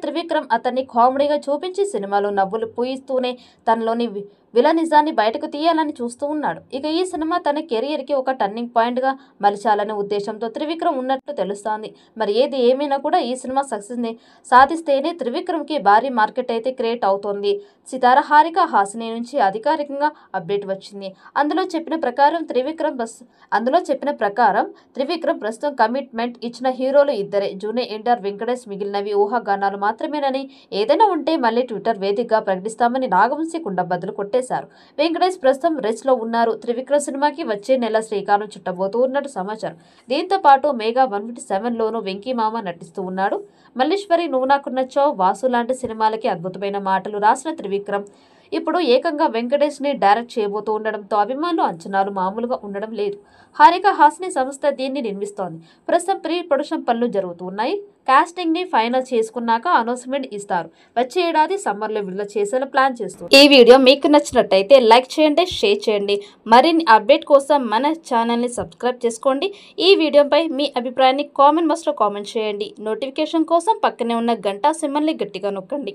త్రివిక్రమ్ అతన్ని కామెడీగా చూపించి సినిమాలో నవ్వులు పూయిస్తూనే తనలోని విలనిజాన్ని బయటకు తీయాలని చూస్తూ ఉన్నాడు. ఇక ఈ సినిమా తన కెరియర్కి ఒక టర్నింగ్ పాయింట్గా మలచాలనే ఉద్దేశంతో త్రివిక్రమ్ ఉన్నట్లు తెలుస్తోంది. మరి ఏది ఏమైనా కూడా ఈ సినిమా సక్సెస్ని సాధిస్తేనే త్రివిక్రమ్కి భారీ మార్కెట్ అయితే క్రియేట్ అవుతోంది. సితార హారిక హాసిని నుంచి అధికారికంగా అప్డేట్ వచ్చింది. అందులో చెప్పిన ప్రకారం త్రివిక్రమ్ ప్రస్తుతం కమిట్మెంట్ ఇచ్చిన హీరోలు ఇద్దరే, జూనియర్ ఎన్టీఆర్, వెంకటేష్. మిగిలినవి ఊహాగానాలు మాత్రమేనని, ఏదైనా ఉంటే మళ్ళీ ట్విట్టర్ వేదికగా ప్రకటిస్తామని నాగవంశీ కుండబద్దలు కొట్టేశారు. వెంకటేష్ ప్రస్తుతం రెస్ట్ లో ఉన్నారు. త్రివిక్రమ్ సినిమాకి వచ్చే నెల శ్రీకారం చుట్టబోతూ ఉన్నట్టు సమాచారం. దీంతో పాటు మెగా 157లోనూ వెంకీ మామ నటిస్తూ ఉన్నాడు. మల్లీశ్వరి, నువ్వు నాకు నచ్చావ్, వాసు లాంటి సినిమాలకి అద్భుతమైన మాటలు రాసిన త్రివిక్రమ్ ఇప్పుడు ఏకంగా వెంకటేష్ ని డైరెక్ట్ చేయబోతూ ఉండడంతో అభిమానులు అంచనాలు మామూలుగా ఉండడం లేదు. హారిక హాసిని సంస్థ దీన్ని నిర్మిస్తోంది. ప్రస్తుతం ప్రీ ప్రొడక్షన్ పనులు జరుగుతూ ఉన్నాయి. కాస్టింగ్ ని ఫైనల్ చేసుకున్నాక అనౌన్స్మెంట్ ఇస్తారు. వచ్చే ఏడాది సమ్మర్ లో విడుదల చేసేలా ప్లాన్ చేస్తారు. ఈ వీడియో మీకు నచ్చినట్టయితే లైక్ చేయండి, షేర్ చేయండి. మరిన్ని అప్డేట్ కోసం మన ఛానల్ ని సబ్స్క్రైబ్ చేసుకోండి. ఈ వీడియోపై మీ అభిప్రాయాన్ని కామెంట్ బాక్స్ లో కామెంట్ చేయండి. నోటిఫికేషన్ కోసం పక్కనే ఉన్న గంట సింబల్ ని గట్టిగా నొక్కండి.